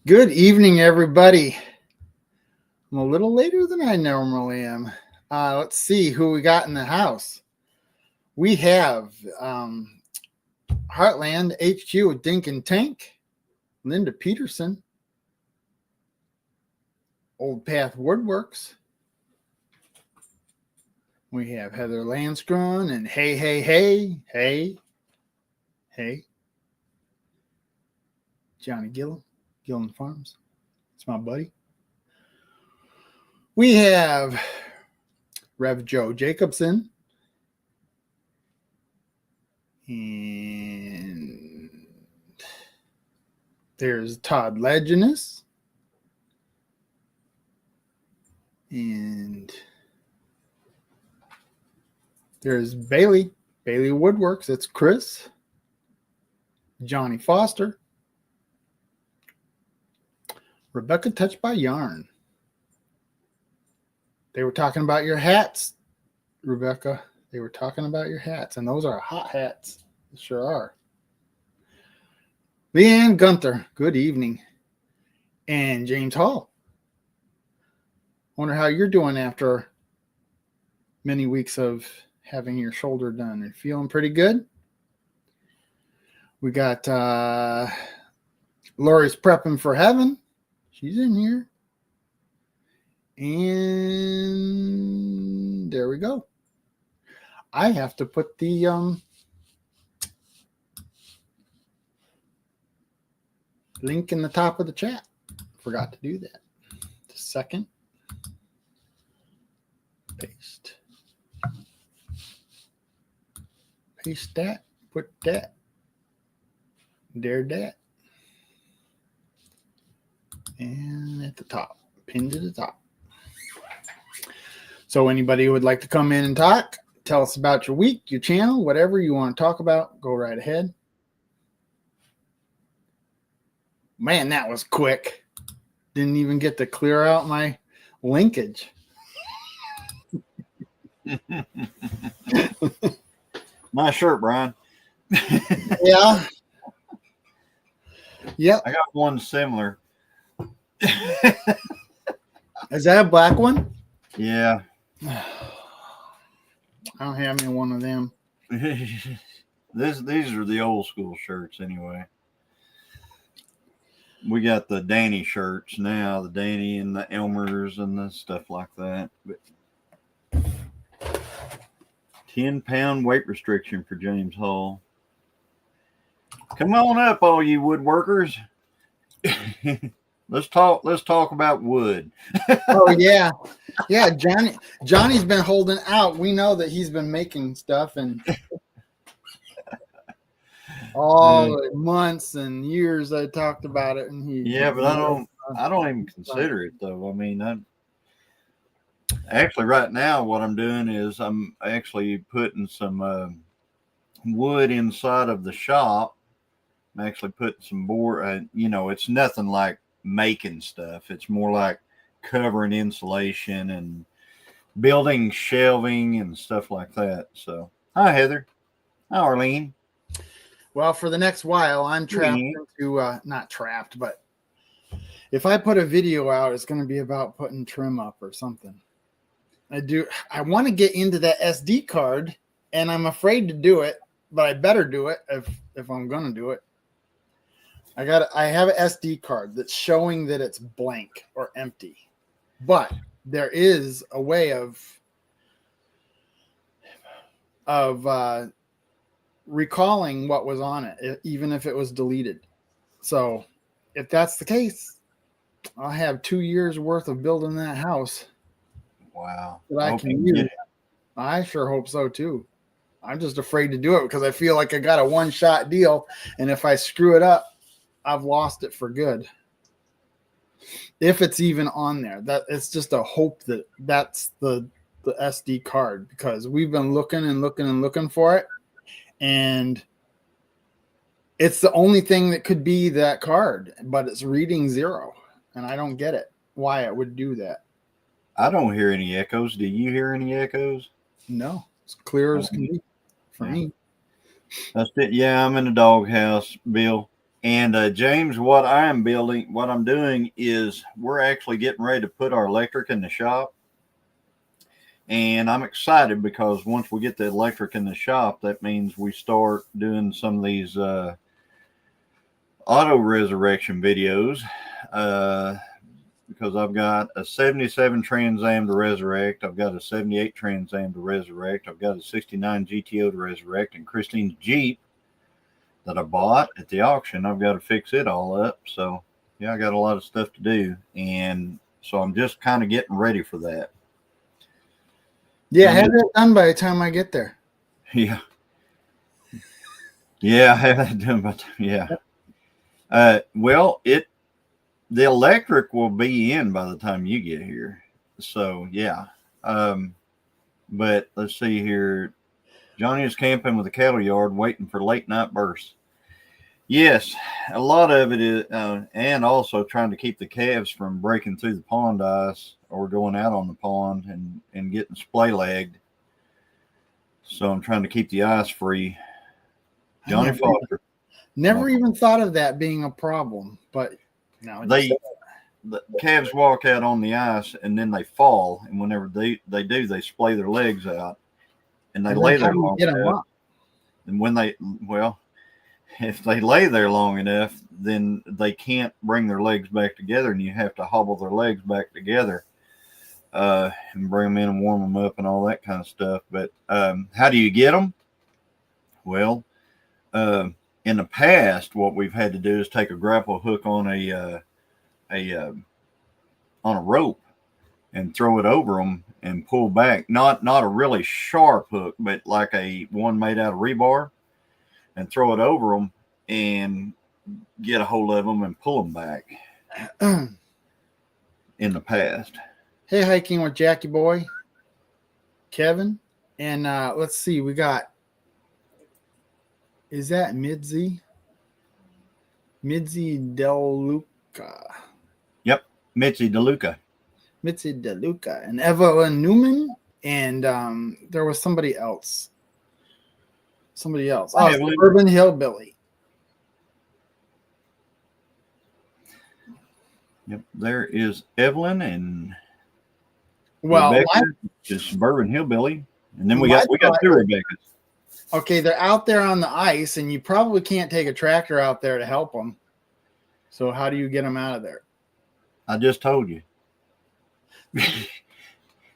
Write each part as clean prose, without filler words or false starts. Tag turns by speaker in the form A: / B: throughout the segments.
A: Good evening, everybody. I'm a little later than I normally am. Let's see who we got in the house. We have Heartland HQ with Dink and Tank, Linda Peterson, Old Path Woodworks. We have Heather Landskron and Hey, Johnny Gillen Farms. It's my buddy. We have Rev Joe Jacobson. And there's Todd Leginus. And there's Bailey Woodworks. That's Chris. Johnny Foster. Rebecca Touched by Yarn. They were talking about your hats, Rebecca. They were talking about your hats, and those are hot hats. They sure are. Leanne Gunther, good evening. And James Hall. Wonder how you're doing after many weeks of having your shoulder done. And feeling pretty good? We got Lori's prepping for heaven. She's in here. And there we go. I have to put the link in the top of the chat. Forgot to do that. Just a second. Paste that. Put that. There that. And at the top. Pinned to the top. So anybody who would like to come in and talk, tell us about your week, your channel, whatever you want to talk about, go right ahead. Man, that was quick. Didn't even get to clear out my linkage.
B: Nice shirt, Brian.
A: Yeah. Yep.
B: I got one similar.
A: Is that a black one?
B: Yeah.
A: I don't have any one of them.
B: These are the old school shirts anyway. We got the Danny shirts now, the Danny and the Elmers and the stuff like that. But 10-pound weight restriction for James Hall. Come on up, all you woodworkers. Let's talk about wood.
A: Oh yeah. Yeah, Johnny's been holding out. We know that he's been making stuff and all months and years I talked about it, and
B: but I don't even consider it though. I mean, actually right now what I'm doing is I'm actually putting some wood inside of the shop. I'm actually putting some board. It's nothing like making stuff. It's more like covering insulation and building shelving and stuff like that. So, hi Heather. Hi Arlene.
A: Well, for the next while, I'm trapped into not trapped, but if I put a video out, it's going to be about putting trim up or something. I want to get into that SD card, and I'm afraid to do it, but I better do it if I'm going to do it. I have an SD card that's showing that it's blank or empty, but there is a way of recalling what was on it, even if it was deleted. So if that's the case, I'll have 2 years worth of building that house.
B: Wow.
A: That I can use. I sure hope so too. I'm just afraid to do it because I feel like I got a one-shot deal, and if I screw it up, I've lost it for good. If it's even on there, that it's just a hope that that's the SD card, because we've been looking and looking and looking for it, and it's the only thing that could be that card, but it's reading 0, and I don't get it. Why it would do that?
B: I don't hear any echoes. Do you hear any echoes?
A: No, it's clear as can be for me.
B: That's it. Yeah, I'm in the doghouse, Bill. And James, what I'm doing is we're actually getting ready to put our electric in the shop. And I'm excited because once we get the electric in the shop, that means we start doing some of these auto resurrection videos. Because I've got a 77 Trans Am to resurrect. I've got a 78 Trans Am to resurrect. I've got a 69 GTO to resurrect. And Christine's Jeep that I bought at the auction, I've got to fix it all up. So, yeah, I got a lot of stuff to do. And so I'm just kind of getting ready for that.
A: Yeah, have it done by the time I get there.
B: Yeah. Yeah, I have that done by the time. Yeah. Well, the electric will be in by the time you get here. So, yeah. But let's see here. Johnny is camping with a cattle yard waiting for late night bursts. Yes, a lot of it is, and also trying to keep the calves from breaking through the pond ice or going out on the pond and getting splay legged. So I'm trying to keep the ice free. Johnny Foster.
A: Never even thought of that being a problem, but no,
B: the calves walk out on the ice and then they fall, and whenever they do, they splay their legs out and they lay there long enough. And when if they lay there long enough, then they can't bring their legs back together, and you have to hobble their legs back together and bring them in and warm them up and all that kind of stuff. But how do you get them? Well, in the past, what we've had to do is take a grapple hook on a rope and throw it over them and pull back. Not a really sharp hook, but like a one made out of rebar, and throw it over them and get a hold of them and pull them back. In the past.
A: Hey, hiking with Jackie Boy, Kevin, and let's see, we got. Is that Midzi? Midzi DeLuca.
B: Yep, Mitzi DeLuca.
A: Mitzi DeLuca and Evelyn Newman, and there was somebody else. Oh, Urban Hillbilly.
B: Yep, there is Evelyn and
A: Rebecca,
B: just Suburban Hillbilly, and then we got two Rebeccas.
A: Okay, they're out there on the ice, and you probably can't take a tractor out there to help them. So how do you get them out of there?
B: I just told you.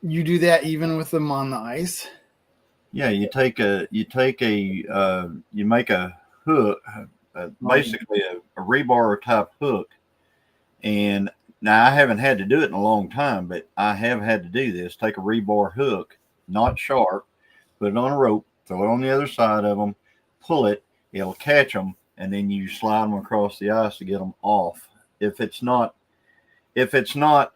A: You do that even with them on the ice?
B: Yeah, you make a hook, basically a rebar type hook. And now I haven't had to do it in a long time, but I have had to do this. Take a rebar hook, not sharp, put it on a rope, throw it on the other side of them, pull it, it'll catch them, and then you slide them across the ice to get them off. If it's not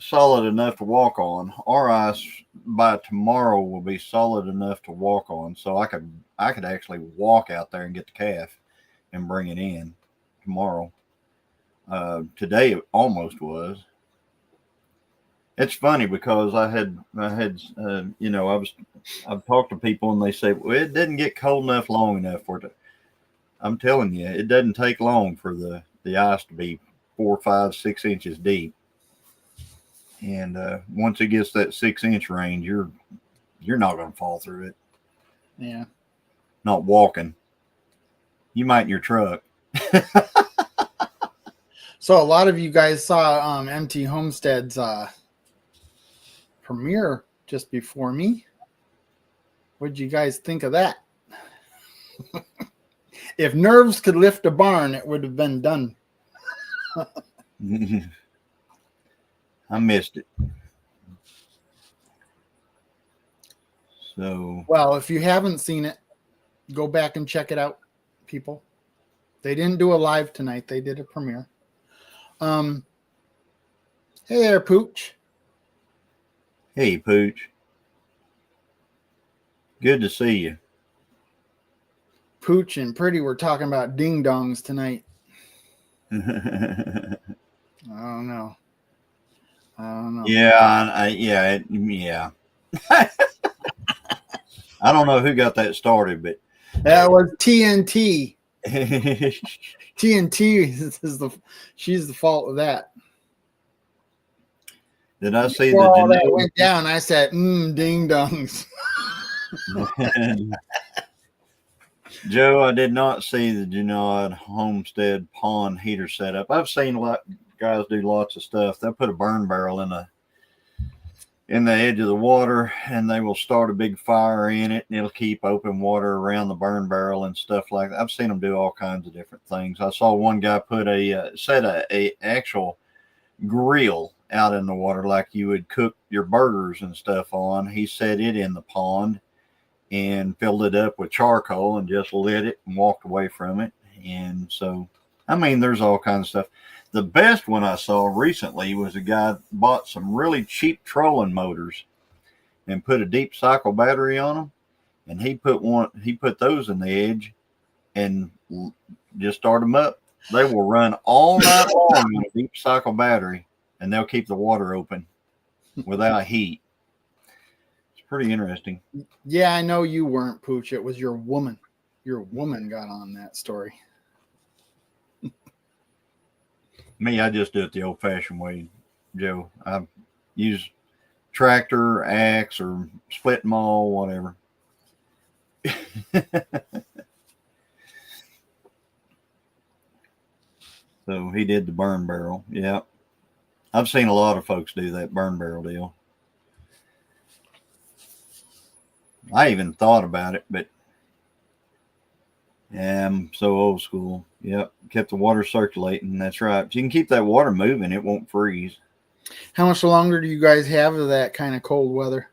B: solid enough to walk on, our ice by tomorrow will be solid enough to walk on. So I could actually walk out there and get the calf and bring it in tomorrow. Today it almost was. It's funny because I've talked to people and they say, well, it didn't get cold enough long enough for it to. I'm telling you, it doesn't take long for the ice to be 4, 5, 6 inches deep. And once it gets that 6-inch range, you're not going to fall through it.
A: Yeah.
B: Not walking. You might in your truck.
A: So a lot of you guys saw MT Homestead's premiere just before me. What'd you guys think of that? If nerves could lift a barn, it would have been done.
B: I missed it. So,
A: well, if you haven't seen it, go back and check it out, people. They didn't do a live tonight. They did a premiere. Hey there, Pooch.
B: Hey, Pooch. Good to see you.
A: Pooch and Pretty were talking about ding-dongs tonight. I don't know.
B: Yeah, yeah. I don't know who got that started, but
A: that was TNT. TNT she's the fault of that.
B: Did I see
A: Before all that
B: the
A: went down, I said, ding dongs.
B: Joe, I did not see the Junod Homestead pond heater setup. I've seen a lot guys do lots of stuff. They'll put a burn barrel in the edge of the water, and they will start a big fire in it, and it'll keep open water around the burn barrel and stuff like that. I've seen them do all kinds of different things. I saw one guy put a actual grill out in the water like you would cook your burgers and stuff on. He set it in the pond and filled it up with charcoal and just lit it and walked away from it. And so, I mean, there's all kinds of stuff. The best one I saw recently was a guy bought some really cheap trolling motors and put a deep cycle battery on them. And he put those in the edge and just start them up. They will run all night long on a deep cycle battery, and they'll keep the water open without heat. It's pretty interesting.
A: Yeah, I know you weren't, Pooch. It was your woman. Your woman got on that story.
B: Me, I just do it the old-fashioned way, Joe. I use tractor, axe, or split maul, whatever. So he did the burn barrel. Yeah. I've seen a lot of folks do that burn barrel deal. I even thought about it, but yeah, I'm so old school. Yep. Kept the water circulating. That's right. If you can keep that water moving, it won't freeze.
A: How much longer do you guys have of that kind of cold weather?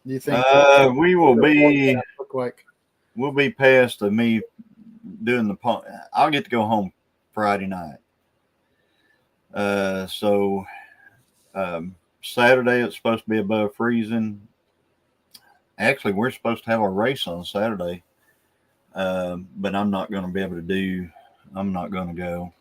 A: Do you think
B: we'll be past me doing the pump. I'll get to go home Friday night. So Saturday it's supposed to be above freezing. Actually, we're supposed to have a race on Saturday, but I'm not going to be able to do. I'm not going to go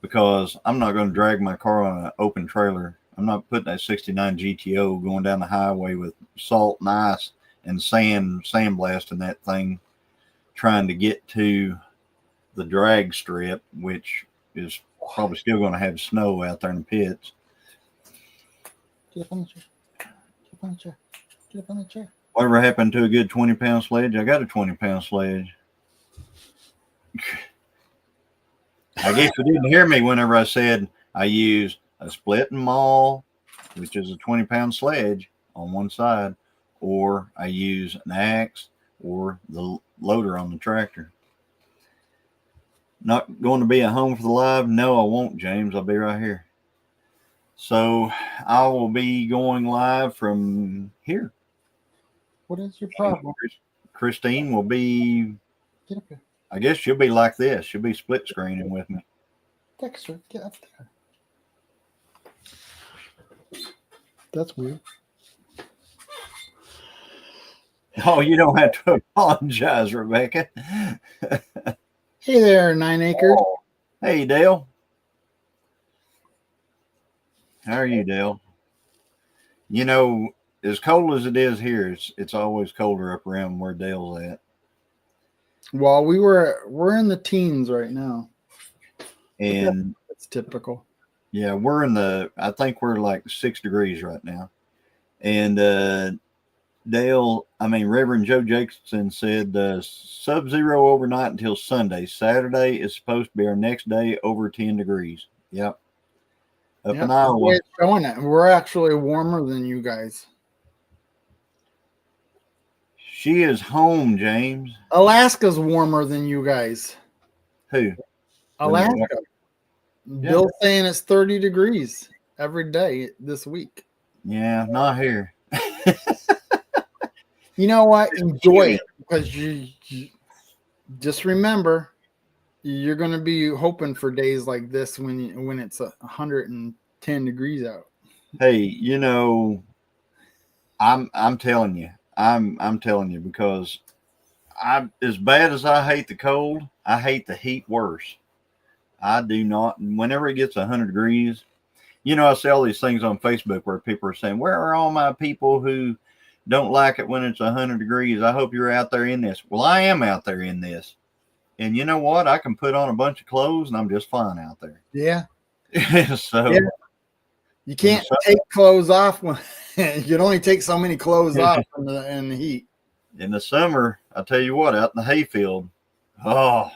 B: because I'm not going to drag my car on an open trailer. I'm not putting that 69 GTO going down the highway with salt and ice and sandblasting that thing, trying to get to the drag strip, which is probably still going to have snow out there in the pits.
A: Get up on the chair. Get up on the chair. Get up on the chair.
B: Whatever happened to a good 20-pound sledge? I got a 20-pound sledge. I guess you didn't hear me whenever I said I use a split and maul, which is a 20-pound sledge on one side, or I use an axe or the loader on the tractor. Not going to be at home for the live? No, I won't, James. I'll be right here. So I will be going live from here.
A: What is your problem?
B: Christine will be,
A: get up here.
B: I guess she'll be like this. She'll be split screening with me.
A: Dexter, get up there. That's weird.
B: Oh, you don't have to apologize, Rebecca.
A: Hey there, 9 Acres.
B: Oh. Hey, Dale. How are you, Dale? You know, as cold as it is here, it's always colder up around where Dale's at.
A: Well, we're in the teens right now.
B: And
A: it's typical.
B: Yeah, I think we're like 6 degrees right now. And Reverend Joe Jacobson said sub-zero overnight until Sunday. Saturday is supposed to be our next day over 10 degrees. Yep. Up in Iowa.
A: Showing it. We're actually warmer than you guys.
B: She is home, James.
A: Alaska's warmer than you guys.
B: Who?
A: Alaska. Yeah. Bill's saying it's 30 degrees every day this week.
B: Yeah, not here.
A: You know what? Enjoy it, because you just remember you're going to be hoping for days like this when it's 110 degrees out.
B: Hey, you know, I'm telling you. I'm telling you, because as bad as I hate the cold, I hate the heat worse. I do not. Whenever it gets 100 degrees, you know, I see all these things on Facebook where people are saying, where are all my people who don't like it when it's 100 degrees? I hope you're out there in this. Well, I am out there in this. And you know what? I can put on a bunch of clothes and I'm just fine out there.
A: Yeah.
B: So
A: Yeah. You can't take clothes off when you can only take so many clothes off in the heat.
B: In the summer, I tell you what, out in the hayfield, oh,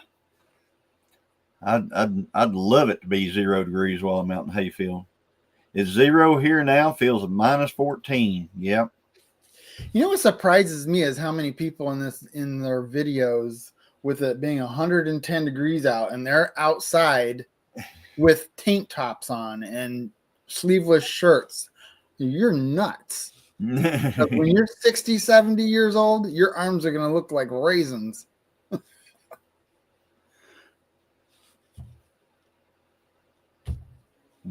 B: I'd love it to be 0 degrees while I'm out in the hayfield. It's 0 here now, feels minus 14. Yep.
A: You know what surprises me is how many people in their videos with it being 110 degrees out and they're outside with tank tops on and sleeveless shirts. You're nuts. When you're 60, 70 years old, your arms are going to look like raisins.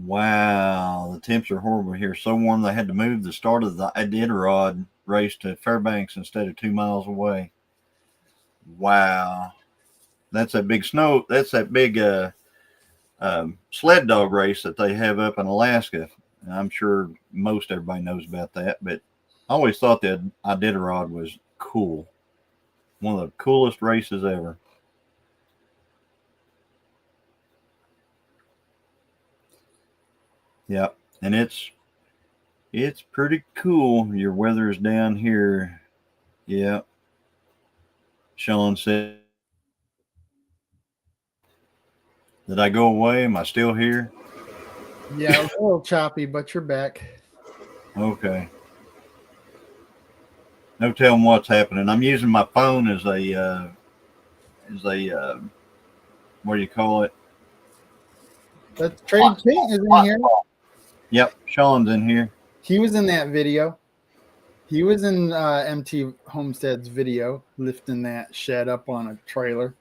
B: Wow, the temps are horrible here. So warm they had to move the start of the Iditarod race to Fairbanks instead of 2 miles away. Wow. That's that big snow. That's that big sled dog race that they have up in Alaska. And I'm sure most everybody knows about that, but I always thought that Iditarod was cool. One of the coolest races ever. Yep. And it's pretty cool. Your weather is down here. Yep. Sean said, did I go away? Am I still here?
A: Yeah, a little choppy, but you're back.
B: Okay. No telling what's happening. I'm using my phone as a what do you call it?
A: That Trade King is in here.
B: Yep, Sean's in here.
A: He was in that video. He was in MT Homestead's video, lifting that shed up on a trailer.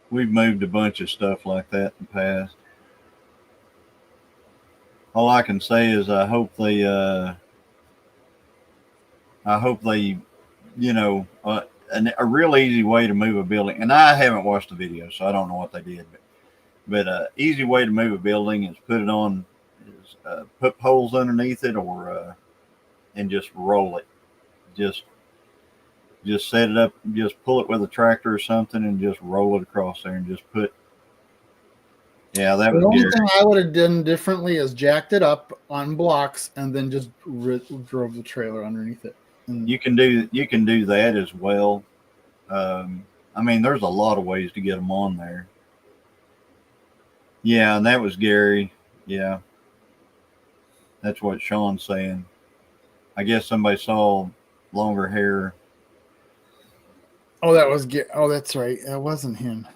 B: We've moved a bunch of stuff like that in the past. All I can say is I hope they, you know, a real easy way to move a building. And I haven't watched the video, so I don't know what they did. But easy way to move a building is put it on, put poles underneath it, or and just roll it. Just set it up, just pull it with a tractor or something, and just roll it across there, and just put. Yeah, that was
A: the only
B: Gary.
A: thing I would have done differently is jacked it up on blocks and then just drove the trailer underneath it. And
B: You can do that as well. I mean, there's a lot of ways to get them on there. Yeah, and that was Gary. Yeah, that's what Sean's saying. I guess somebody saw longer hair.
A: oh, that's right. That wasn't him.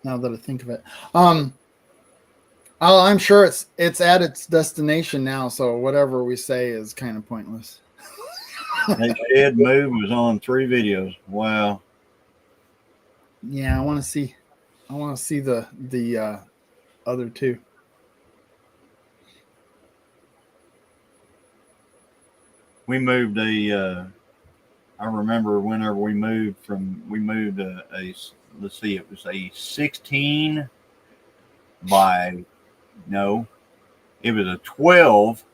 A: Now that I think of it, I'm sure it's at its destination now. So whatever we say is kind of pointless.
B: That shed move was on 3 videos. Wow.
A: Yeah, I want to see the other 2.
B: We moved I remember whenever we moved let's see, it was a 16 by, no, it was a 12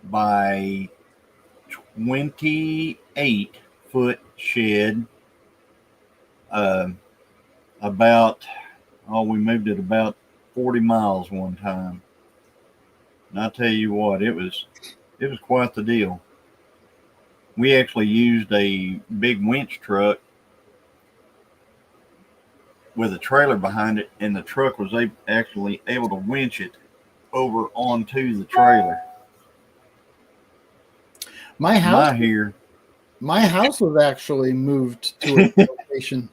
B: by 28-foot shed. We moved it about 40 miles one time. And I tell you what, it was quite the deal. We actually used a big winch truck with a trailer behind it, and the truck was actually able to winch it over onto the trailer.
A: My house was actually moved to a location.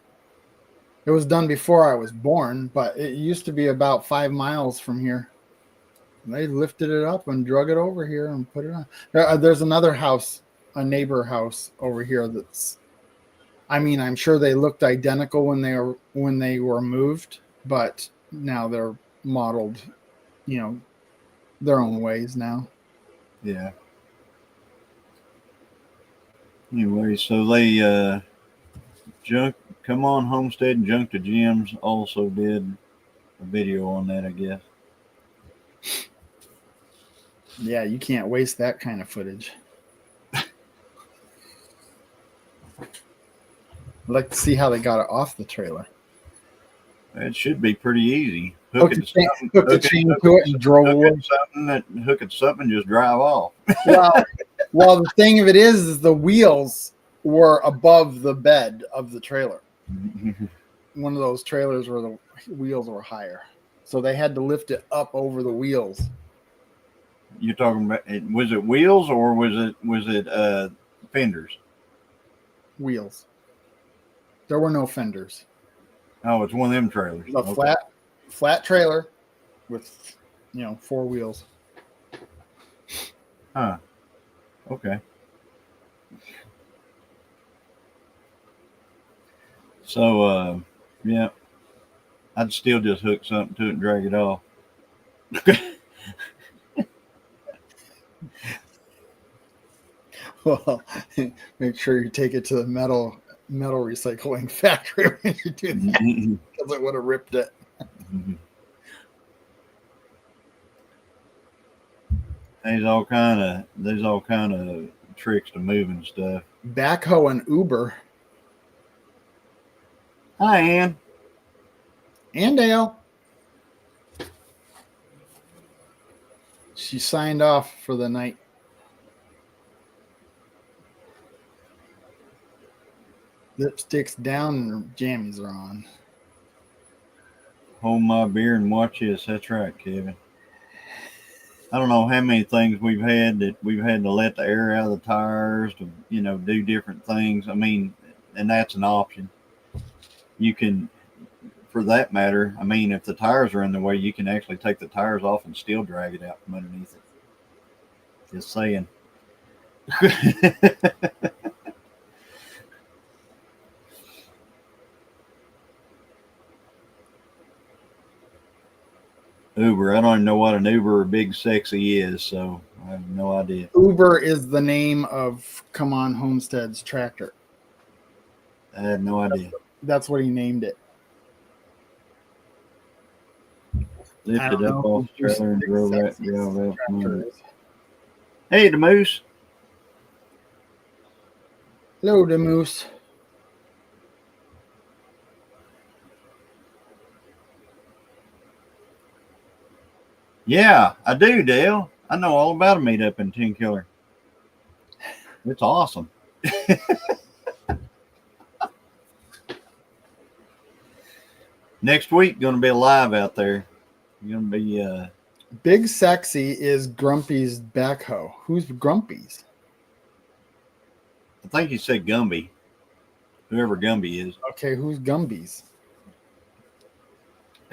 A: It was done before I was born, but it used to be about 5 miles from here. They lifted it up and drug it over here and put it on. There's another house, a neighbor house over here that's, I mean, I'm sure they looked identical when they were moved, but now they're modeled, their own ways now.
B: Yeah. Anyway, so they Come On Homestead and Junk to Gems also did a video on that, I guess.
A: Yeah, you can't waste that kind of footage. I'd like to see how they got it off the trailer.
B: It should be pretty easy.
A: Hook the chain to it and drove away.
B: Hook it to something, just drive off.
A: Well, the thing of it is the wheels were above the bed of the trailer. One of those trailers where the wheels were higher, so they had to lift it up over the wheels.
B: You're talking about, was it wheels or was it fenders?
A: Wheels. There were no fenders.
B: Oh, it's one of them trailers.
A: A flat trailer with 4 wheels.
B: Huh. Okay. So yeah, I'd still just hook something to it and drag it off.
A: Well, make sure you take it to the metal recycling factory when you do that, because it would have ripped it.
B: There's all kind of tricks to moving stuff.
A: Backhoe and Uber.
B: Hi, Ann.
A: And Dale. She signed off for the night. Lipstick's down and her jammies are on.
B: Hold my beer and watch this. That's right, Kevin. I don't know how many things we've had to let the air out of the tires to, do different things. I mean, and that's an option. You can, for that matter, I mean, if the tires are in the way, you can actually take the tires off and still drag it out from underneath it. Just saying. Uber. I don't even know what an Uber or Big Sexy is, so I have no idea.
A: Uber is the name of Come On Homestead's tractor.
B: I had no idea.
A: That's what he named it.
B: Lifted up off the trailer and drove out. Hey, the moose.
A: Hello, the moose.
B: Yeah, I do, Dale. I know all about a meetup in Tenkiller. It's awesome. Next week, going to be live out there. Going to be
A: Big Sexy is Grumpy's backhoe. Who's Grumpy's?
B: I think he said Gumby. Whoever Gumby is.
A: Okay, who's Gumby's?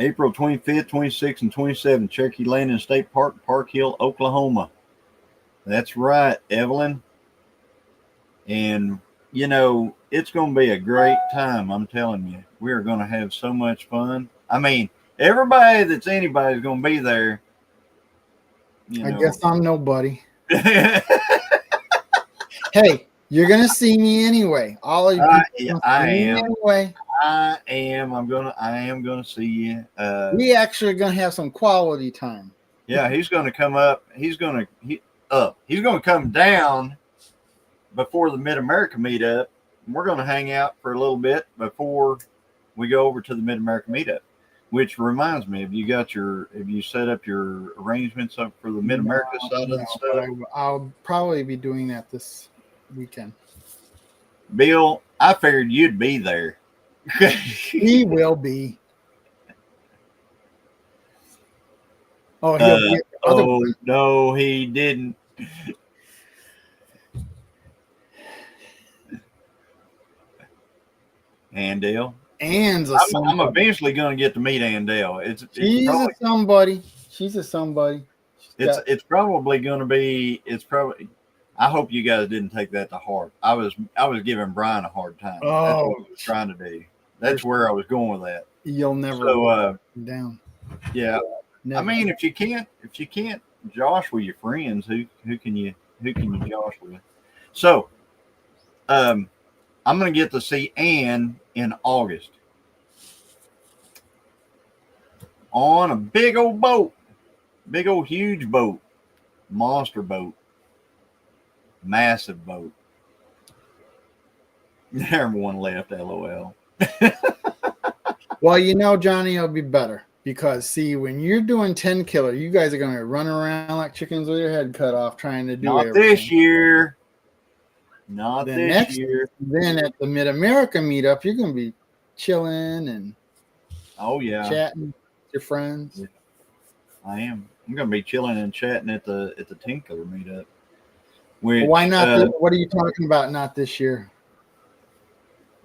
B: April 25th, 26th, and 27th, Cherokee Landing State Park, Park Hill, Oklahoma. That's right, Evelyn. And, it's going to be a great time, I'm telling you. We are going to have so much fun. I mean, everybody that's anybody's going to be there.
A: I guess I'm nobody. Hey, you're going to see me anyway. All of you.
B: I am.
A: Anyway.
B: I am gonna see you.
A: We actually are gonna have some quality time.
B: Yeah, he's gonna come up. He's gonna come down before the Mid-America meetup. We're gonna hang out for a little bit before we go over to the Mid-America meetup. Which reminds me, have you set up your arrangements up for the Mid-America side of the stuff?
A: I'll probably be doing that this weekend.
B: Bill, I figured you'd be there.
A: He will be. Oh,
B: no, he didn't. Andale. I'm eventually going to get to meet Andale.
A: She's a somebody.
B: It's probably going to be. I hope you guys didn't take that to heart. I was giving Brian a hard time.
A: Oh,
B: that's what I was trying to do. That's where I was going with that.
A: You'll never down.
B: Yeah. Never. I mean, if you can't josh with your friends, who can you josh with? So, I'm going to get to see Ann in August on a big old boat, huge boat, monster boat, massive boat. Everyone left. LOL.
A: Well, you know, Johnny, it'll be better because see, when you're doing 10 killer, you guys are gonna run around like chickens with your head cut off trying to do
B: Not
A: everything.
B: this year. Not
A: Then
B: this
A: next
B: year.
A: Then at the Mid America meetup, you're gonna be chilling and
B: Oh yeah,
A: chatting with your friends.
B: I am. I'm gonna be chilling and chatting at the 10 killer meetup. Which,
A: Why not? What are you talking about? Not this year.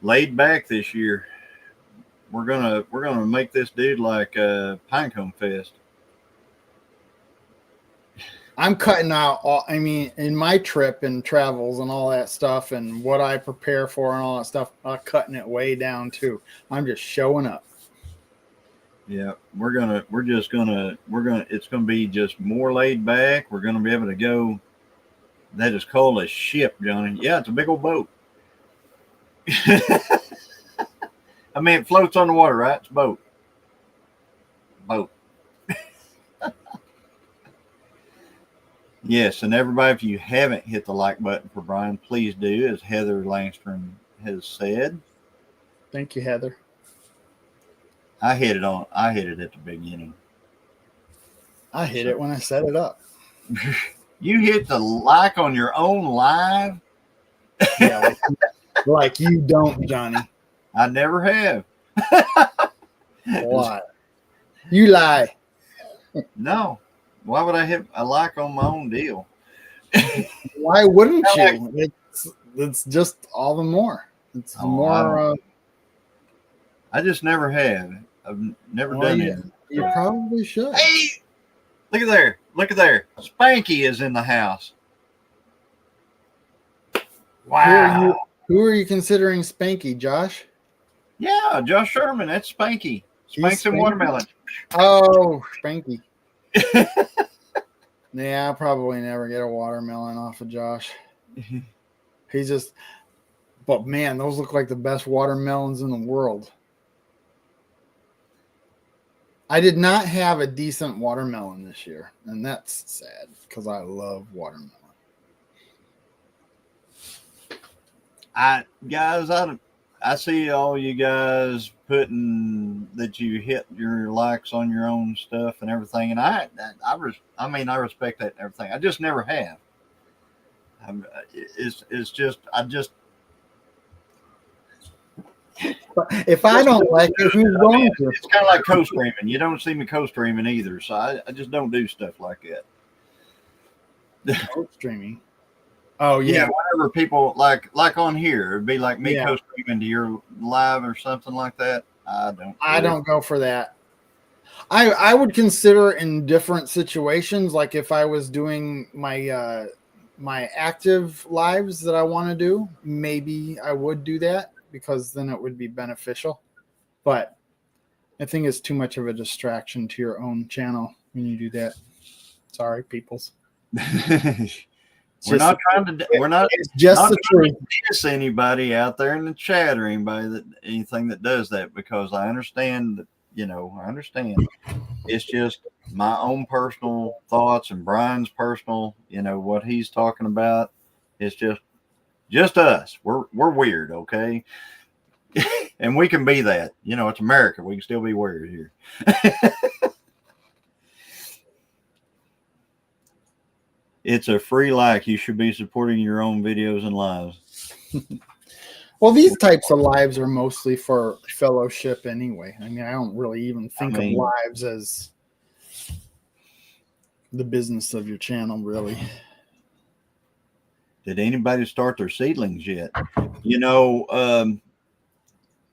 B: Laid back this year. We're gonna make this dude like Pinecone Fest.
A: I'm cutting out all, I mean, in my trip and travels and all that stuff and what I prepare for and all that stuff, I'm cutting it way down too. I'm just showing up.
B: Yeah, it's gonna be just more laid back. We're gonna be able to go. That is called a ship, Johnny. Yeah, it's a big old boat. I mean, it floats on the water, right? It's a boat. Boat. Yes, and everybody, if you haven't hit the like button for Brian, please do, as Heather Langstrom has said.
A: Thank you, Heather.
B: I hit it at the beginning.
A: I hit it when I set it up.
B: You hit the like on your own live?
A: Yeah, like you don't, Johnny.
B: I never have.
A: What? You lie.
B: No. Why would I hit a like on my own deal?
A: Why wouldn't you? It's just all the more. It's more.
B: I just never have. I've never done it.
A: You probably should.
B: Hey, look at there. Look at there. Spanky is in the house. Wow.
A: Who are you considering Spanky, Josh?
B: Yeah, Josh Sherman. That's Spanky. Spanks and Watermelon.
A: Oh, Spanky. Yeah, I'll probably never get a watermelon off of Josh. He's just, but man, those look like the best watermelons in the world. I did not have a decent watermelon this year, and that's sad because I love watermelon.
B: I see all you guys putting that you hit your likes on your own stuff and everything, and I respect that and everything. I just never have.
A: If I don't like it, who's going to?
B: It's kind of like co-streaming. You don't see me co-streaming either, so I just don't do stuff like that.
A: Co-streaming. Oh yeah.
B: Whenever people like on here, it'd be like me co-streaming to your live or something like that. I don't
A: go for that. I would consider in different situations, like if I was doing my my active lives that I want to do, maybe I would do that because then it would be beneficial. But I think it's too much of a distraction to your own channel when you do that. Sorry, peoples.
B: We're not trying to diss anybody out there in the chat or anything that does that, because I understand that, I understand. It's just my own personal thoughts and Brian's personal, what he's talking about. It's just us. We're weird, okay? And we can be that. It's America. We can still be weird here. It's a free like. You should be supporting your own videos and lives.
A: Well, these types of lives are mostly for fellowship anyway. I mean, I don't really even think of lives as the business of your channel, really.
B: Did anybody start their seedlings yet?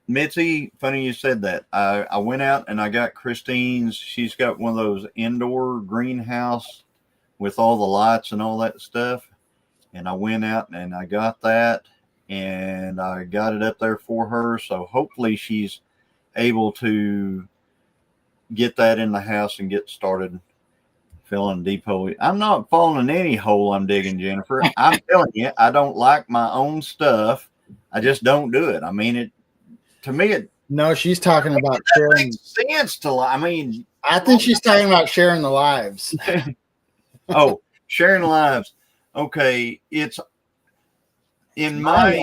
B: Mitzi, funny you said that. I went out and I got Christine's. She's got one of those indoor greenhouse with all the lights and all that stuff. And I went out and I got that and I got it up there for her. So hopefully she's able to get that in the house and get started filling deep hole. I'm not falling in any hole I'm digging, Jennifer. I'm telling you, I don't like my own stuff. I just don't do it. I mean,
A: no, she's talking about sharing.
B: Makes sense
A: I think she's talking about sharing the lives.
B: Oh, sharing lives. Okay, in my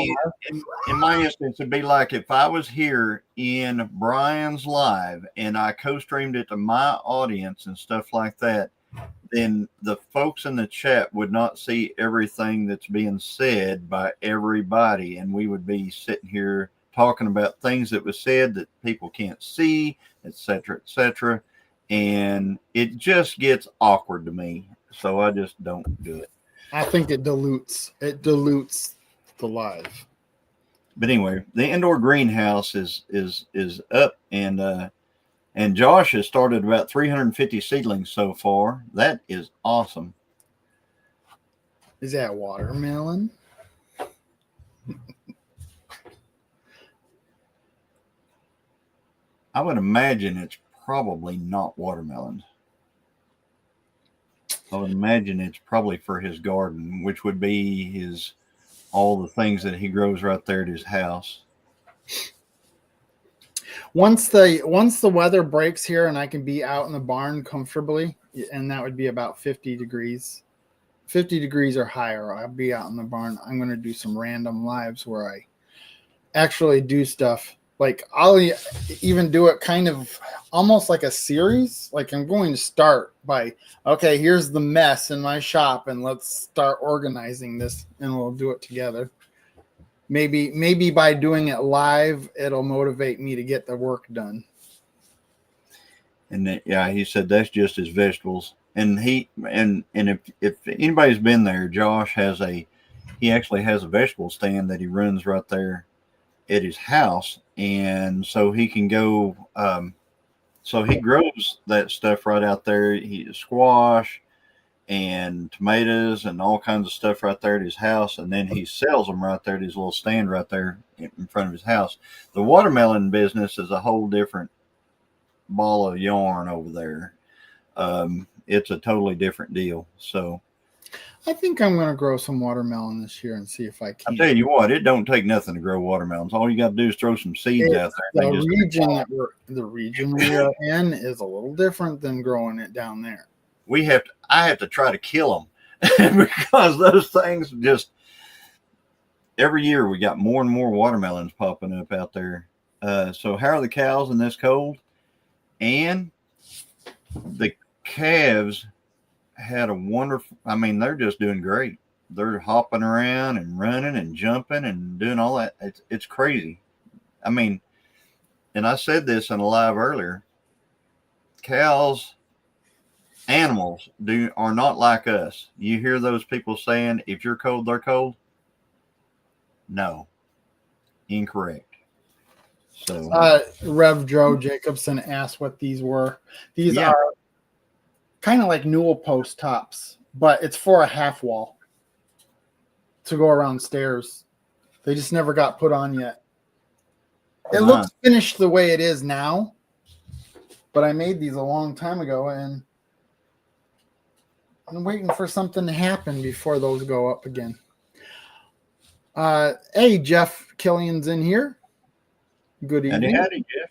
B: in my instance, it'd be like if I was here in Brian's live and I co-streamed it to my audience and stuff like that, then the folks in the chat would not see everything that's being said by everybody, and we would be sitting here talking about things that was said that people can't see, etc., and it just gets awkward to me. So I just don't do it.
A: I think it dilutes the live.
B: But anyway, the indoor greenhouse is up, and Josh has started about 350 seedlings so far. That is awesome.
A: Is that watermelon?
B: I would imagine it's probably not watermelon. I would imagine it's probably for his garden, which would be all the things that he grows right there at his house.
A: Once the weather breaks here and I can be out in the barn comfortably, and that would be about 50 degrees. 50 degrees or higher, I'll be out in the barn. I'm going to do some random lives where I actually do stuff. Like I'll even do it kind of almost like a series. Like I'm going to start by, okay, here's the mess in my shop and let's start organizing this and we'll do it together. Maybe by doing it live, it'll motivate me to get the work done.
B: And he said that's just his vegetables. And if anybody's been there, Josh he actually has a vegetable stand that he runs right there at his house, and so he can go. So he grows that stuff right out there. He squash and tomatoes and all kinds of stuff right there at his house, and then he sells them right there at his little stand right there in front of his house. The watermelon business is a whole different ball of yarn over there. It's a totally different deal. So
A: I think I'm going to grow some watermelon this year and see if I can.
B: I'll tell you what, it don't take nothing to grow watermelons. All you got to do is throw some seeds out there.
A: The region we're in is a little different than growing it down there.
B: I have to try to kill them because those things just every year we got more and more watermelons popping up out there. So how are the cows in this cold? And the calves had a wonderful, they're just doing great. They're hopping around and running and jumping and doing all that. It's crazy. And I said this in a live earlier, cows, animals are not like us. You hear those people saying, if you're cold, they're cold. No, incorrect. So
A: Rev Joe Jacobson asked what these were. These are kind of like newel post tops, but it's for a half wall to go around stairs. They just never got put on yet. It looks finished the way it is now, but I made these a long time ago, and I'm waiting for something to happen before those go up again. Hey, Jeff Killian's in here. Good evening.
B: Howdy, Jeff.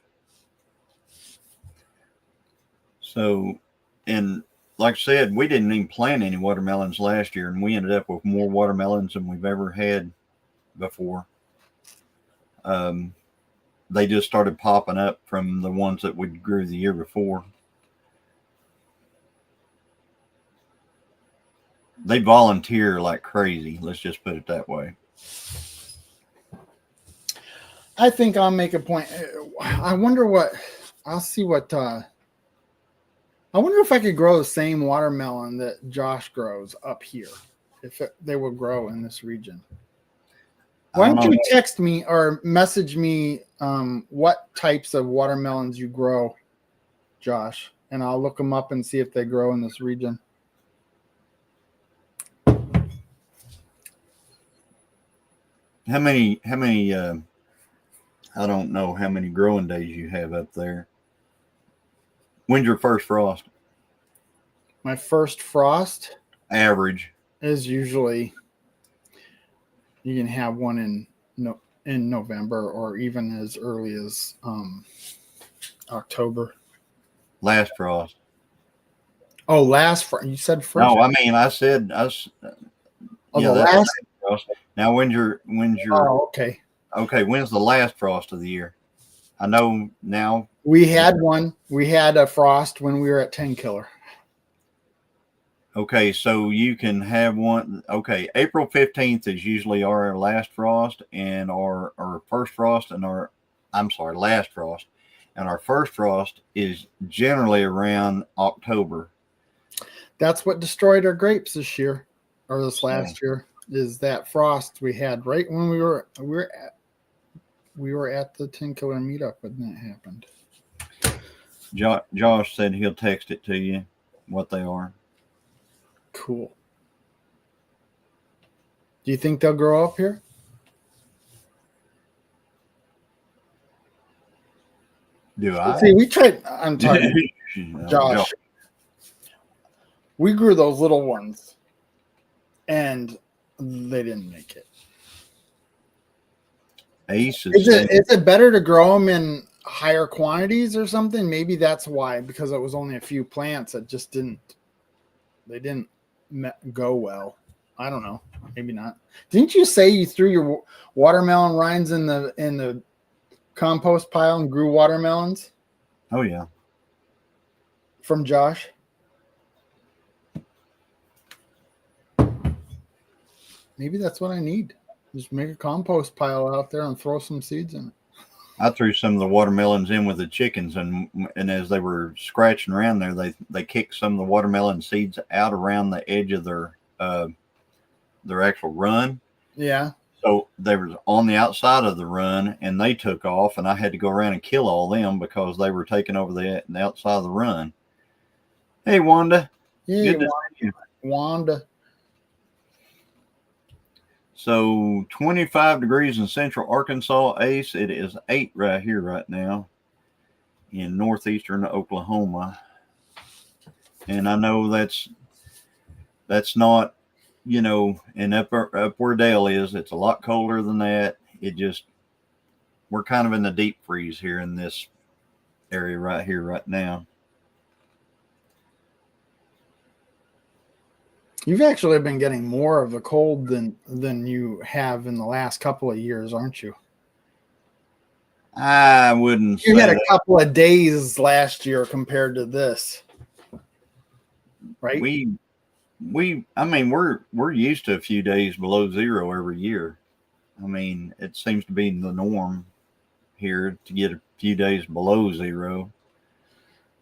B: So, and like I said, we didn't even plant any watermelons last year, and we ended up with more watermelons than we've ever had before. They just started popping up from the ones that we grew the year before. They volunteer like crazy. Let's just put it that way.
A: I think I'll make a point. I wonder I'll see what, I wonder if I could grow the same watermelon that Josh grows up here, if they will grow in this region. Why don't you text me or message me what types of watermelons you grow, Josh, and I'll look them up and see if they grow in this region.
B: How many I don't know how many growing days you have up there. When's your first frost?
A: My first frost
B: Average
A: is usually, you can have one in November or even as early as October.
B: Last frost.
A: Oh, last frost. You said first?
B: No, I said us.
A: Oh, yeah, the last
B: frost. Now, when's your
A: okay.
B: okay? When's the last frost of the year? I know now.
A: We had one. We had a frost when we were at 10 Killer.
B: Okay, so you can have one. Okay, April 15th is usually our last frost and our first frost and our, I'm sorry, last frost. And our first frost is generally around October.
A: That's what destroyed our grapes this year, or this last year, is that frost we had right when we were at the 10 Killer meetup when that happened.
B: Josh said he'll text it to you what they are.
A: Cool. Do you think they'll grow up here?
B: Do I?
A: See, we tried. I'm talking Josh. We grew those little ones, and they didn't make it.
B: Ace
A: is it better to grow them in higher quantities or something? Maybe that's why, because it was only a few plants that just didn't go well. I don't know. Maybe not. Didn't you say you threw your watermelon rinds in the compost pile and grew watermelons?
B: Oh yeah.
A: From Josh. Maybe that's what I need. Just make a compost pile out there and throw some seeds in it.
B: I threw some of the watermelons in with the chickens, and as they were scratching around there, they kicked some of the watermelon seeds out around the edge of their actual run.
A: Yeah.
B: So they were on the outside of the run, and they took off, and I had to go around and kill all them because they were taking over the outside of the run. Hey, Wanda.
A: Yeah, Wanda.
B: So 25 degrees in central Arkansas, Ace. It is 8 right here right now in northeastern Oklahoma. And I know that's not, and up where Dale is, it's a lot colder than that. We're kind of in the deep freeze here in this area right here right now.
A: You've actually been getting more of the cold than you have in the last couple of years, aren't you?
B: I wouldn't say
A: you had a
B: that.
A: couple of days last year compared to this, right?
B: We're used to a few days below zero every year. I mean, it seems to be the norm here to get a few days below zero.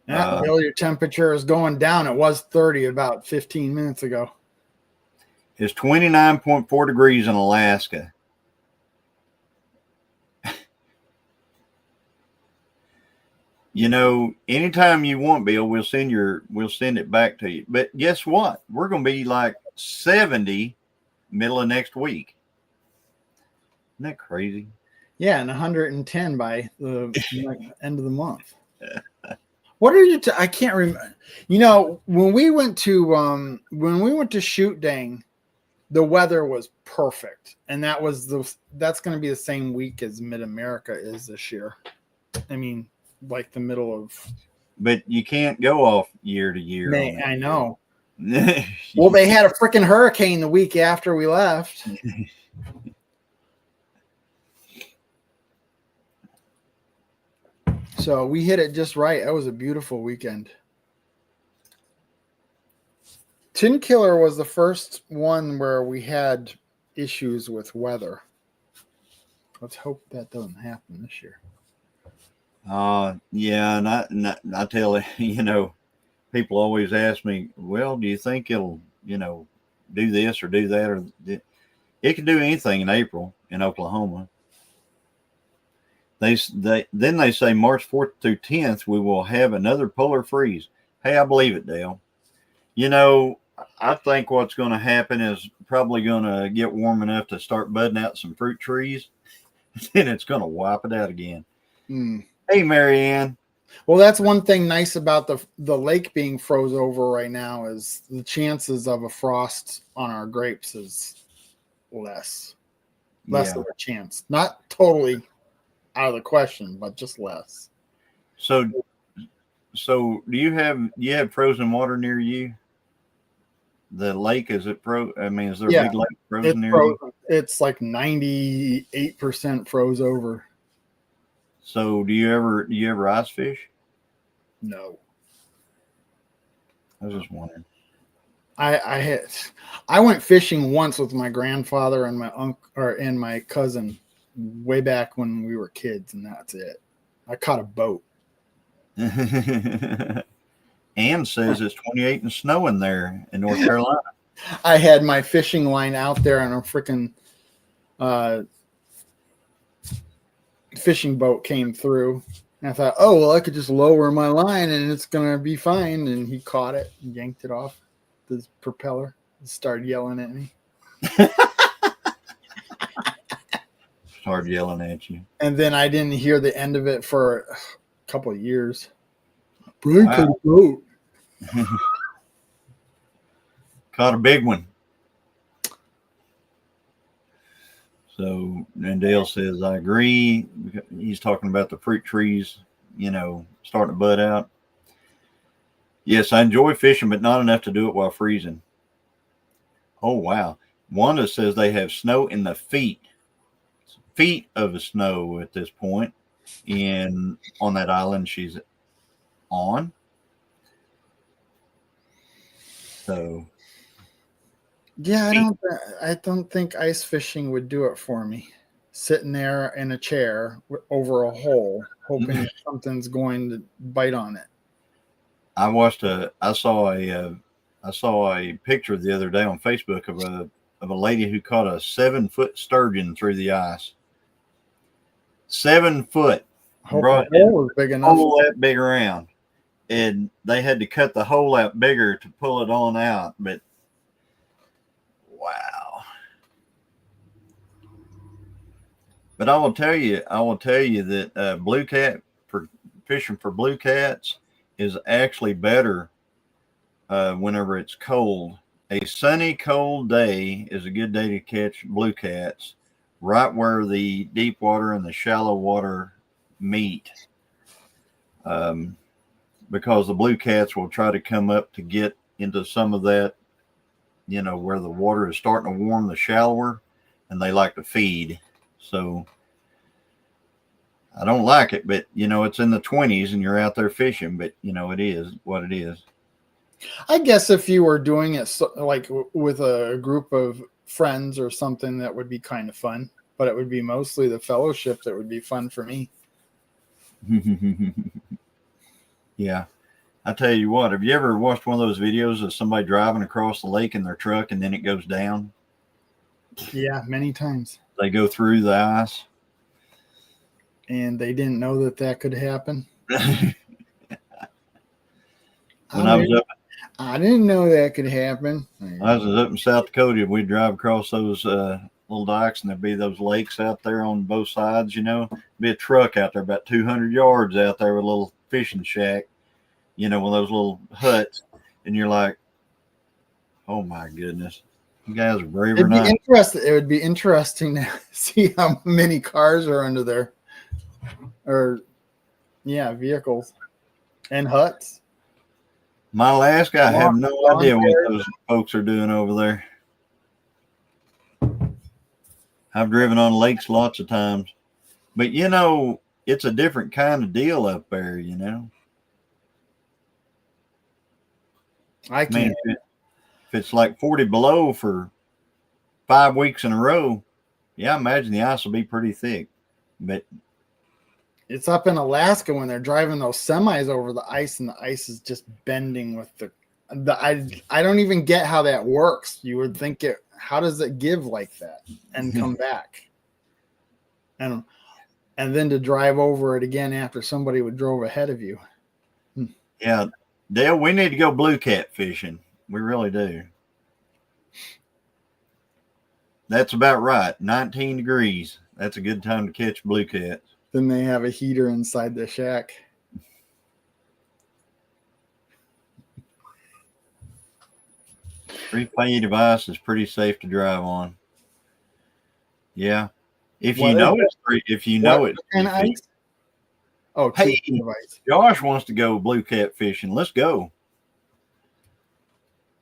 A: Yeah, your temperature is going down. It was 30 about 15 minutes ago.
B: It's 29.4 degrees in Alaska. Anytime you want, Bill, we'll send it back to you. But guess what? We're going to be like 70 middle of next week. Isn't that crazy?
A: Yeah, and 110 by the end of the month. What are you? I can't remember. When we went to Shoot Dang, the weather was perfect, and that's going to be the same week as Mid America is this year. I mean, like the middle of.
B: But you can't go off year to year.
A: I know. Well, they had a freaking hurricane the week after we left. So we hit it just right. That was a beautiful weekend. 10 Killer was the first one where we had issues with weather. Let's hope that doesn't happen this year.
B: Yeah, and I tell you, people always ask me, well, do you think it'll, do this or do that? Or it can do anything in April in Oklahoma. They say March 4th through 10th, we will have another polar freeze. Hey, I believe it, Dale. I think what's going to happen is probably going to get warm enough to start budding out some fruit trees. Then it's going to wipe it out again. Hey, Marianne.
A: Well, that's one thing nice about the lake being froze over right now is the chances of a frost on our grapes is less of a chance. Not totally out of the question, but just less.
B: So do you have frozen water near you? the lake, is it I mean, is there
A: Yeah,
B: a big lake
A: It's
B: frozen near you?
A: frozen. It's like 98% froze over.
B: So do you ever ice fish?
A: No.
B: I was just wondering.
A: I went fishing once with my grandfather and my uncle and my cousin way back when we were kids, and that's it. I caught a boat.
B: Ann says it's 28 and snowing there in North Carolina.
A: I had my fishing line out there and a freaking fishing boat came through. And I thought, oh, well, I could just lower my line and it's going to be fine. And he caught it, yanked it off the propeller, and started yelling at me.
B: Started yelling at you.
A: And then I didn't hear the end of it for a couple of years. Brian caught a boat.
B: Caught a big one. So, and Dale says, I agree. He's talking about the fruit trees, starting to bud out. Yes, I enjoy fishing, but not enough to do it while freezing. Oh, wow. Wanda says they have snow in the feet of the snow at this point on that island she's on. So,
A: yeah, I don't think ice fishing would do it for me. Sitting there in a chair over a hole, hoping something's going to bite on it.
B: I saw a picture the other day on Facebook of a lady who caught a 7-foot sturgeon through the ice. 7 foot.
A: Brought the hole was big enough.
B: Hole that big around. And they had to cut the hole out bigger to pull it on out. But wow. But I will tell you that blue cat fishing for blue cats is actually better whenever it's cold. A sunny, cold day is a good day to catch blue cats, right where the deep water and the shallow water meet. Because the blue cats will try to come up to get into some of that, where the water is starting to warm the shallower, and they like to feed. So I don't like it, but it's in the 20s and you're out there fishing, but it is what it is.
A: I guess if you were doing it like with a group of friends or something, that would be kind of fun, but it would be mostly the fellowship that would be fun for me.
B: Yeah. I tell you what, have you ever watched one of those videos of somebody driving across the lake in their truck and then it goes down?
A: Yeah, many times.
B: They go through the ice.
A: And they didn't know that could happen. I didn't know that could happen.
B: I was up in South Dakota. We'd drive across those little dikes, and there'd be those lakes out there on both sides. Be a truck out there about 200 yards out there with a little fishing shack, one of those little huts, and you're like, oh my goodness, you guys are brave or not.
A: It would be interesting to see how many cars are under there, or vehicles and huts.
B: My Alaska, I have no idea what those folks are doing over there. I've driven on lakes lots of times, but it's a different kind of deal up there.
A: I can't.
B: If it's like 40 below for 5 weeks in a row, I imagine the ice will be pretty thick. But
A: it's up in Alaska when they're driving those semis over the ice, and the ice is just bending with I don't even get how that works. You would think how does it give like that and come back? And then to drive over it again after somebody drove ahead of you.
B: Yeah, Dale, we need to go blue cat fishing. We really do. That's about right. 19 degrees. That's a good time to catch blue cats.
A: Then they have a heater inside the shack.
B: 3 feet of ice is pretty safe to drive on. Yeah. If you know it's 3, if you know it.
A: And ice? Oh,
B: hey, Josh wants to go blue cat fishing. Let's go.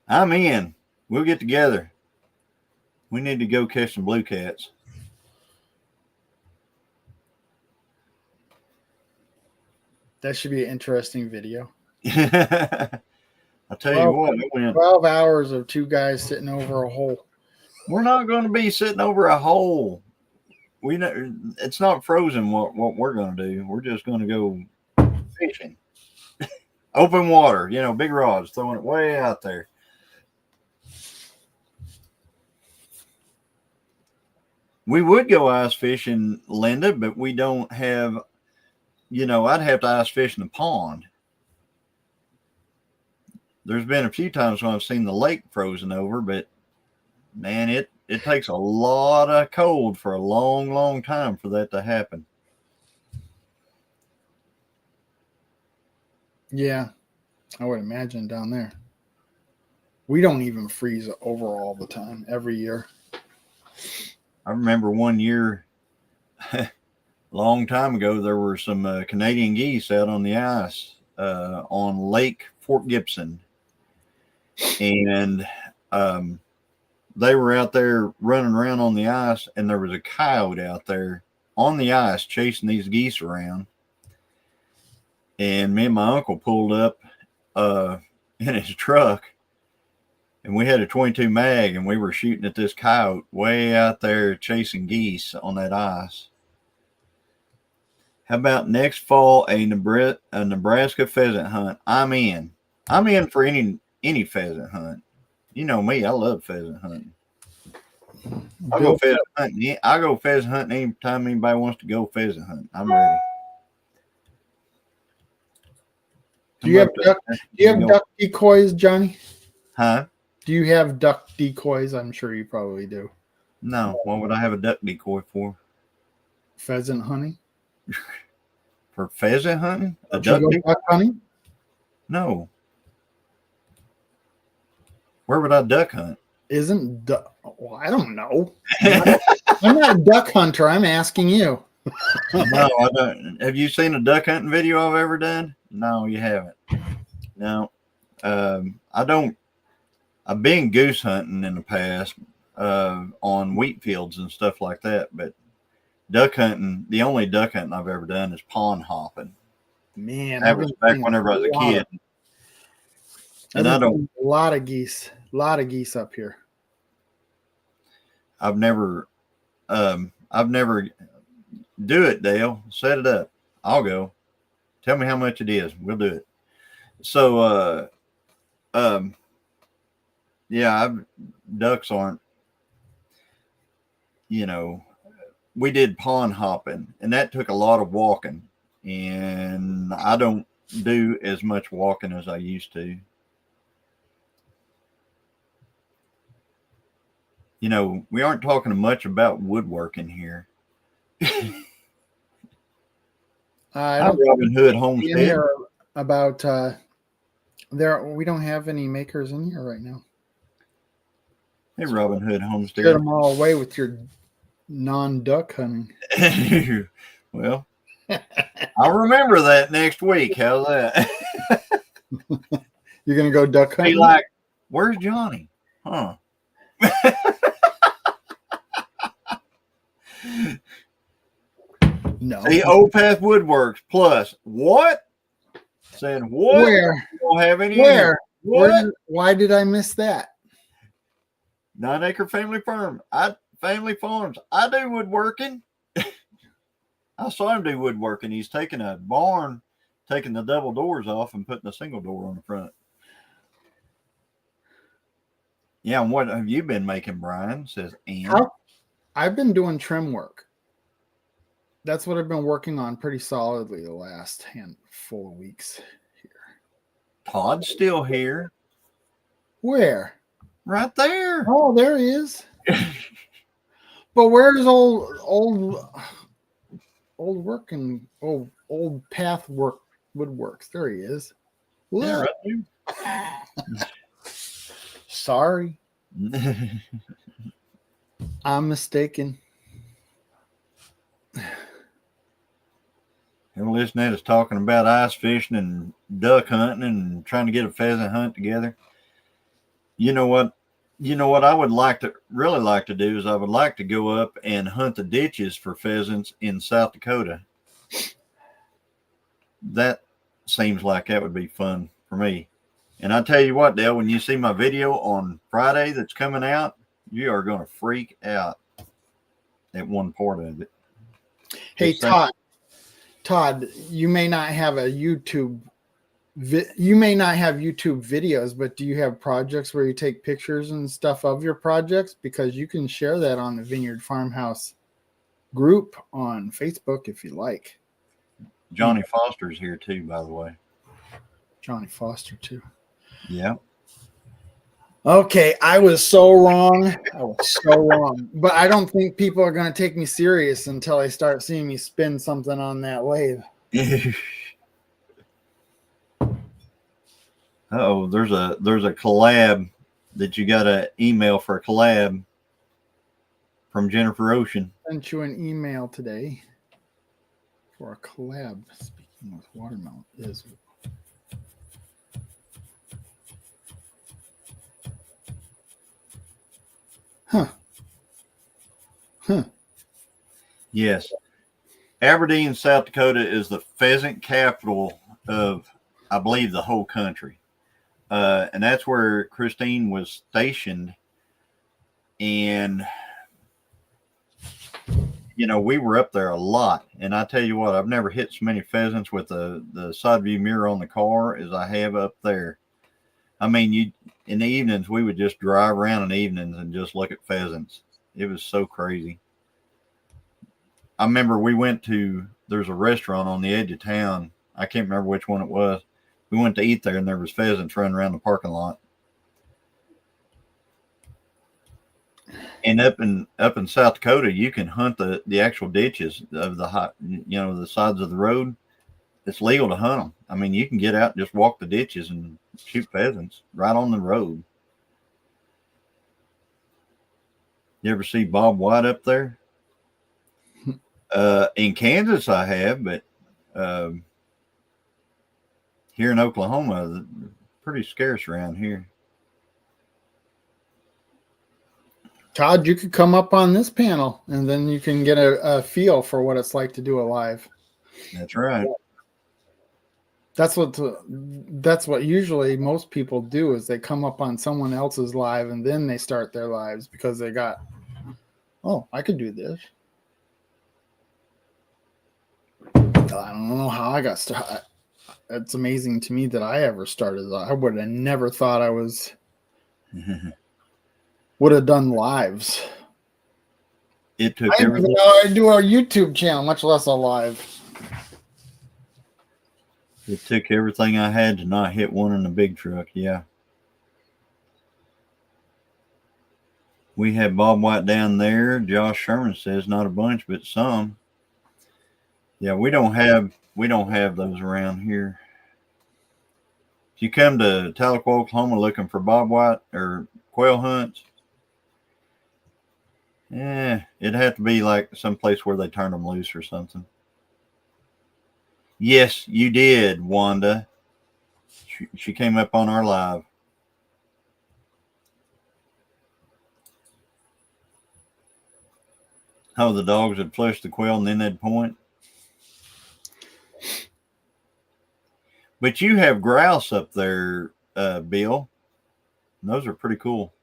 B: I'm in. We'll get together. We need to go catch some blue cats.
A: That should be an interesting video.
B: I'll tell you what,
A: 12 hours of two guys sitting over a hole.
B: We're not going to be sitting over a hole. We know it's not frozen what we're going to do. We're just going to go fishing. Open water, big rods, throwing it way out there. We would go ice fishing, Linda, but we don't have, I'd have to ice fish in the pond. There's been a few times when I've seen the lake frozen over, but man, it takes a lot of cold for a long, long time for that to happen.
A: Yeah, I would imagine down there. We don't even freeze over all the time, every year.
B: I remember one year, a long time ago, there were some Canadian geese out on the ice on Lake Fort Gibson. And they were out there running around on the ice, and there was a coyote out there on the ice chasing these geese around. And me and my uncle pulled up in his truck, and we had a 22 mag, and we were shooting at this coyote way out there chasing geese on that ice. How about next fall, a Nebraska pheasant hunt? I'm in. I'm in for any pheasant hunt. You know me, I love pheasant hunting. I'll go pheasant hunting. I'll go pheasant hunting anytime anybody wants to go pheasant hunting. I'm ready.
A: Do you have duck decoys, Johnny?
B: Huh?
A: Do you have duck decoys? I'm sure you probably do.
B: No. What would I have a duck decoy for?
A: Pheasant hunting?
B: For pheasant hunting? A
A: duck hunting?
B: No. Where would I duck hunt?
A: Well, I don't know. I'm not a duck hunter. I'm asking you.
B: No, I don't. Have you seen a duck hunting video I've ever done? No, you haven't. No. I don't. I've been goose hunting in the past on wheat fields and stuff like that, but duck hunting, the only duck hunting I've ever done is pond hopping.
A: Man,
B: that was back whenever I was a kid. And I don't.
A: A lot of geese up here.
B: I've never do it, Dale. Set it up. I'll go. Tell me how much it is. We'll do it. So, yeah, ducks aren't, we did pond hopping, and that took a lot of walking, and I don't do as much walking as I used to. We aren't talking much about woodworking here. Robin Hood Homestead.
A: About there, we don't have any makers in here right now.
B: Hey, Robin Hood Homestead.
A: Get them all away with your non-duck hunting.
B: Well, I'll remember that next week. How's that?
A: You're gonna go duck hunting?
B: Be like, where's Johnny? Huh?
A: No.
B: The Opath Woodworks Plus. What? Saying what?
A: Where?
B: You don't have any.
A: Where?
B: What?
A: Why did I miss that?
B: 9 Acre Family Farm. Family Farms. I do woodworking. I saw him do woodworking. He's taking a barn, taking the double doors off and putting a single door on the front. Yeah, and what have you been making, Brian? Says Ann.
A: I've been doing trim work. That's what I've been working on pretty solidly the last handful of weeks here.
B: Todd's still here.
A: Where?
B: Right there.
A: Oh, there he is. But where's old working old path work woodworks? There he is.
B: Yeah,
A: right there. Sorry. I'm mistaken.
B: Every listener is talking about ice fishing and duck hunting and trying to get a pheasant hunt together. You know what? You know what I would really like to do is I would like to go up and hunt the ditches for pheasants in South Dakota. That seems like that would be fun for me. And I tell you what, Dale, when you see my video on Friday that's coming out, you are going to freak out at one part of it.
A: Hey, Todd, you may not have a YouTube. You may not have YouTube videos, but do you have projects where you take pictures and stuff of your projects? Because you can share that on the Vineyard Farmhouse group on Facebook if you like.
B: Johnny Foster's here too, by the way.
A: Johnny Foster too.
B: Yeah.
A: Okay, I was so wrong. But I don't think people are going to take me serious until they start seeing me spin something on that lathe.
B: Oh, there's a collab that you got to email for a collab from Jennifer Ocean.
A: Sent you an email today for a collab. Speaking with watermelon is. Huh.
B: Yes. Aberdeen, South Dakota is the pheasant capital of, I believe, the whole country. And that's where Christine was stationed. And, you know, we were up there a lot. And I tell you what, I've never hit so many pheasants with the side view mirror on the car as I have up there. I mean, in the evenings, we would just drive around in the evenings and just look at pheasants. It was so crazy. I remember there's a restaurant on the edge of town. I can't remember which one it was. We went to eat there and there was pheasants running around the parking lot. And up in South Dakota, you can hunt the actual ditches of the sides of the road. It's legal to hunt them. I mean, you can get out and just walk the ditches and shoot pheasants right on the road. You ever see Bob White up there? In Kansas, I have, but here in Oklahoma, pretty scarce around here.
A: Todd, you could come up on this panel, and then you can get a feel for what it's like to do a live.
B: That's right.
A: That's what usually most people do is they come up on someone else's live and then they start their lives because they got, oh, I could do this. I don't know how I got started. It's amazing to me that I ever started. I would have never thought I would have done lives.
B: It took
A: I didn't even know I do a YouTube channel, much less a live.
B: It took everything I had to not hit one in the big truck. Yeah. We had Bob White down there. Josh Sherman says not a bunch, but some. Yeah, we don't have those around here. If you come to Tahlequah, Oklahoma looking for Bob White or quail hunts, it'd have to be like someplace where they turned them loose or something. Yes, you did, Wanda. She came up on our live. Oh, the dogs would flush the quail and then they'd point. But you have grouse up there, Bill. And those are pretty cool.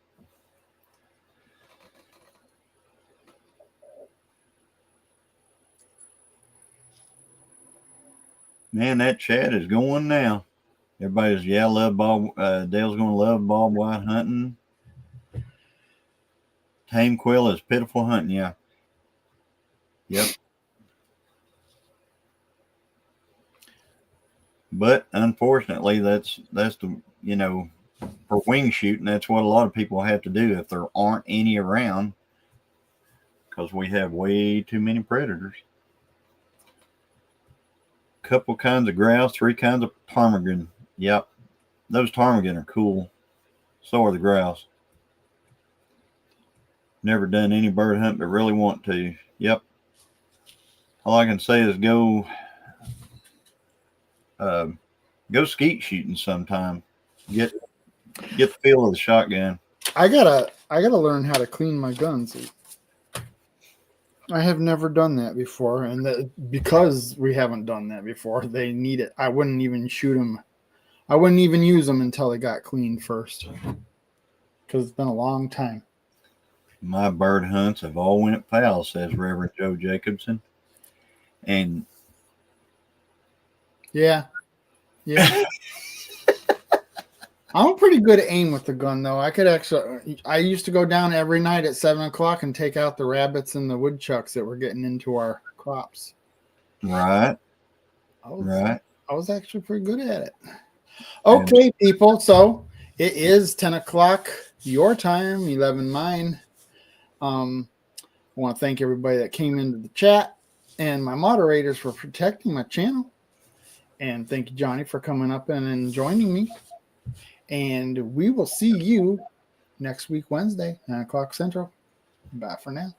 B: Man, that chat is going now. Everybody's, love Bob. Dale's going to love Bob White hunting. Tame quail is pitiful hunting. Yeah. Yep. But unfortunately, that's the, for wing shooting, that's what a lot of people have to do if there aren't any around, because we have way too many predators. Couple kinds of grouse, 3 kinds of ptarmigan. Yep. Those ptarmigan are cool. So are the grouse. Never done any bird hunt, but really want to. Yep. All I can say is go skeet shooting sometime. Get the feel of the shotgun.
A: I gotta learn how to clean my guns. I have never done that before, and because we haven't done that before, they need it. I wouldn't even shoot them. I wouldn't even use them until they got cleaned first, because it's been a long time.
B: My bird hunts have all went foul, says Reverend Joe Jacobson. And
A: yeah. I'm pretty good at aim with the gun, though. I used to go down every night at 7:00 and take out the rabbits and the woodchucks that were getting into our crops.
B: right.
A: I was actually pretty good at it. Okay, people. So it is 10:00 your time, 11 mine. I want to thank everybody that came into the chat and my moderators for protecting my channel. And thank you, Johnny, for coming up and joining me. And we will see you next week, Wednesday, 9:00 Central. Bye for now.